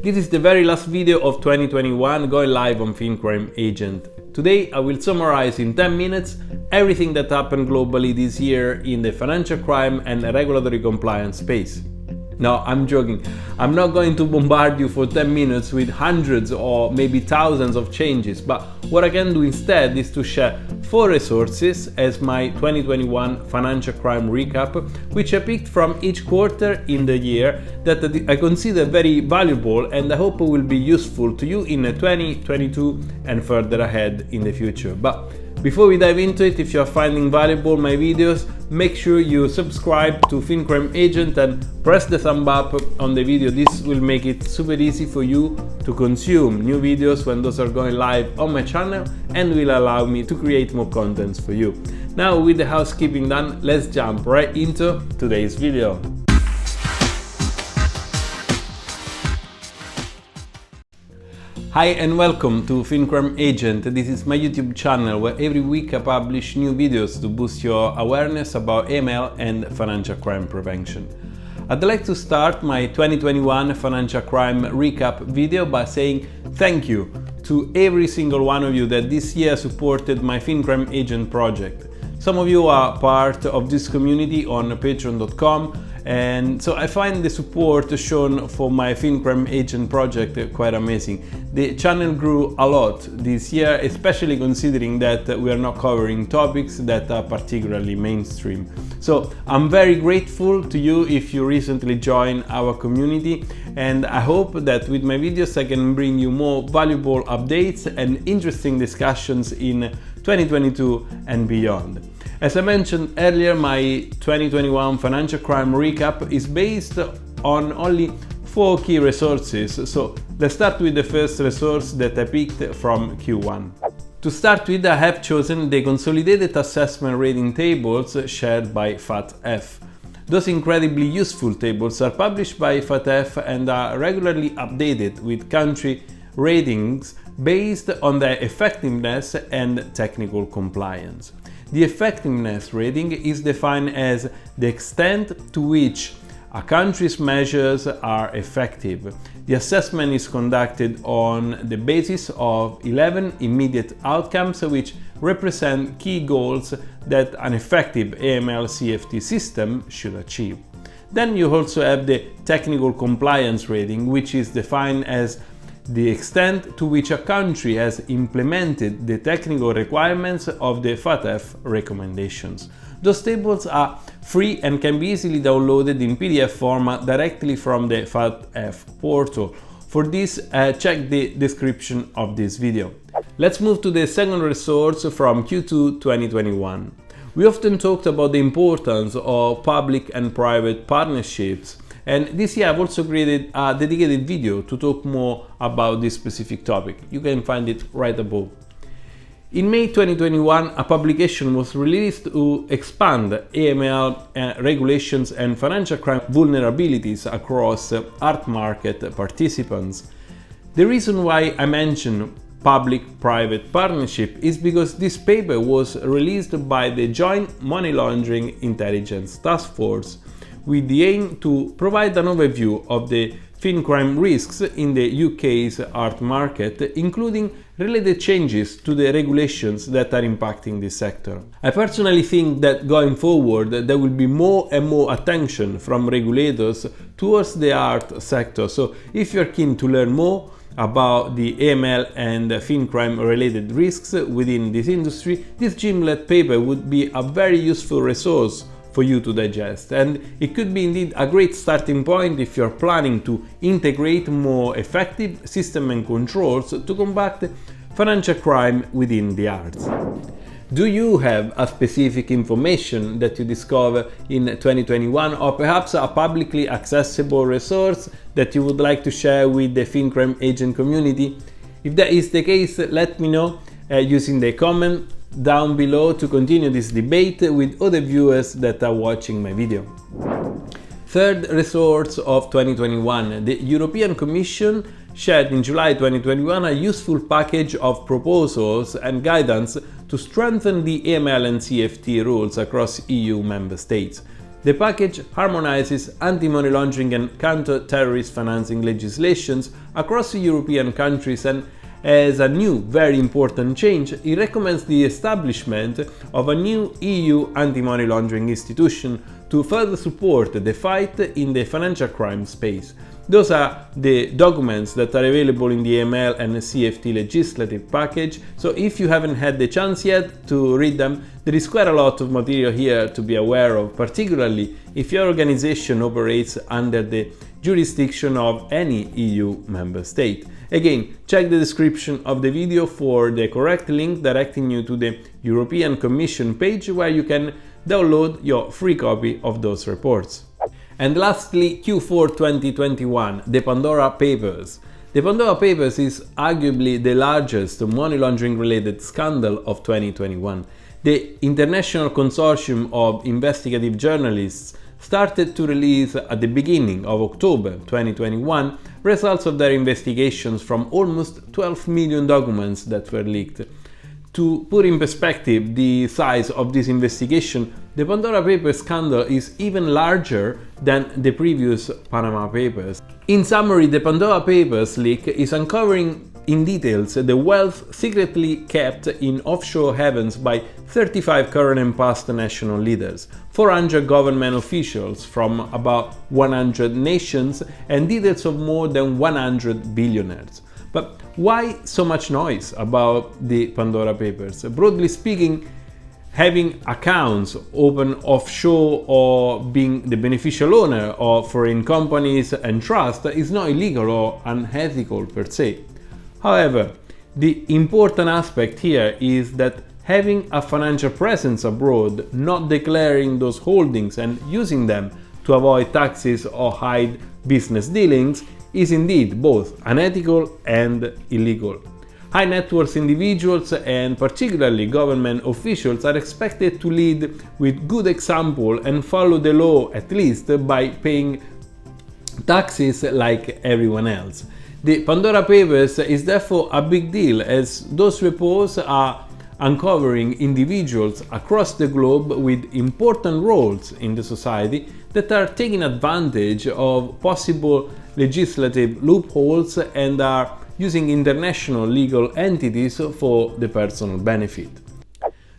This is the very last video of 2021 going live on FinCrime Agent. Today I will summarize in 10 minutes everything that happened globally this year in the financial crime and regulatory compliance space. No, I'm joking. I'm not going to bombard you for 10 minutes with hundreds or maybe thousands of changes, but what I can do instead is to share 4 resources as my 2021 financial crime recap, which I picked from each quarter in the year that I consider very valuable and I hope will be useful to you in 2022 and further ahead in the future. But before we dive into it, if you are finding valuable my videos, make sure you subscribe to FinCrime Agent and press the thumb up on the video. This will make it super easy for you to consume new videos when those are going live on my channel and will allow me to create more contents for you. Now, with the housekeeping done, let's jump right into today's video. Hi and welcome to FinCrime Agent. This is my YouTube channel where every week I publish new videos to boost your awareness about AML and financial crime prevention. I'd like to start my 2021 financial crime recap video by saying thank you to every single one of you that this year supported my FinCrime Agent project. Some of you are part of this community on patreon.com, and so I find the support shown for my FinCrime Agent project quite amazing. The channel grew a lot this year, especially considering that we are not covering topics that are particularly mainstream. So I'm very grateful to you if you recently joined our community, and I hope that with my videos I can bring you more valuable updates and interesting discussions in 2022 and beyond. As I mentioned earlier, my 2021 financial crime recap is based on only 4 key resources, so let's start with the first resource that I picked from Q1. To start with, I have chosen the Consolidated Assessment Rating Tables shared by FATF. Those incredibly useful tables are published by FATF and are regularly updated with country ratings based on their effectiveness and technical compliance. The effectiveness rating is defined as the extent to which a country's measures are effective. The assessment is conducted on the basis of 11 immediate outcomes which represent key goals that an effective AML-CFT system should achieve. Then you also have the technical compliance rating, which is defined as the extent to which a country has implemented the technical requirements of the FATF recommendations. Those tables are free and can be easily downloaded in PDF format directly from the FATF portal. For this, check the description of this video. Let's move to the second resource from Q2 2021. We often talked about the importance of public and private partnerships, and this year I've also created a dedicated video to talk more about this specific topic. You can find it right above. In May 2021, a publication was released to expand AML regulations and financial crime vulnerabilities across art market participants. The reason why I mention public-private partnership is because this paper was released by the Joint Money Laundering Intelligence Task Force, with the aim to provide an overview of the FinCrime risks in the UK's art market, including related changes to the regulations that are impacting this sector. I personally think that going forward there will be more and more attention from regulators towards the art sector, so if you're keen to learn more about the AML and FinCrime related risks within this industry, this Gimlet paper would be a very useful resource for you to digest, and it could be indeed a great starting point if you're planning to integrate more effective systems and controls to combat financial crime within the arts. Do you have a specific information that you discover in 2021, or perhaps a publicly accessible resource that you would like to share with the FinCrime Agent community? If that is the case, let me know using the comment down below to continue this debate with other viewers that are watching my video. Third resource of 2021, the European Commission shared in July 2021 a useful package of proposals and guidance to strengthen the AML and CFT rules across EU member states. The package harmonizes anti-money laundering and counter-terrorist financing legislations across the European countries, and as a new, very important change, it recommends the establishment of a new EU anti-money laundering institution to further support the fight in the financial crime space. Those are the documents that are available in the AML and CFT legislative package, so if you haven't had the chance yet to read them, there is quite a lot of material here to be aware of, particularly if your organization operates under the jurisdiction of any EU member state. Again, check the description of the video for the correct link directing you to the European Commission page where you can download your free copy of those reports. And lastly, Q4 2021, the Pandora Papers. The Pandora Papers is arguably the largest money laundering related scandal of 2021. The international consortium of investigative journalists started to release at the beginning of October 2021 results of their investigations from almost 12 million documents that were leaked. To put in perspective the size of this investigation, the Pandora Papers scandal is even larger than the previous Panama Papers. In summary, the Pandora Papers leak is uncovering in details the wealth secretly kept in offshore havens by 35 current and past national leaders, 400 government officials from about 100 nations, and details of more than 100 billionaires. But why so much noise about the Pandora Papers? Broadly speaking, having accounts open offshore or being the beneficial owner of foreign companies and trusts is not illegal or unethical per se. However, the important aspect here is that having a financial presence abroad, not declaring those holdings and using them to avoid taxes or hide business dealings, is indeed both unethical and illegal. High net worth individuals and particularly government officials are expected to lead with good example and follow the law, at least by paying taxes like everyone else. The Pandora Papers is therefore a big deal, as those reports are uncovering individuals across the globe with important roles in the society that are taking advantage of possible legislative loopholes and are using international legal entities for the personal benefit.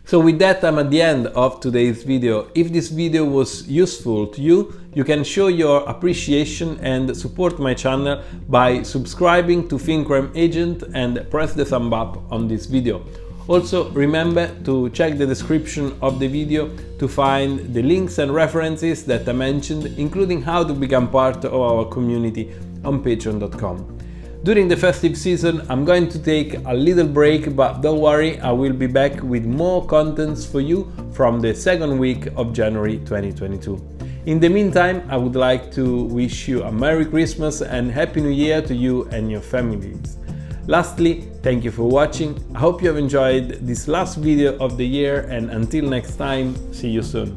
So with that, I'm at the end of today's video. If this video was useful to you, you can show your appreciation and support my channel by subscribing to FinCrime Agent and press the thumb up on this video. Also, remember to check the description of the video to find the links and references that I mentioned, including how to become part of our community on patreon.com. During the festive season, I'm going to take a little break, but don't worry, I will be back with more contents for you from the second week of January 2022. In the meantime, I would like to wish you a Merry Christmas and Happy New Year to you and your families. Lastly, thank you for watching. I hope you have enjoyed this last video of the year, and until next time, see you soon.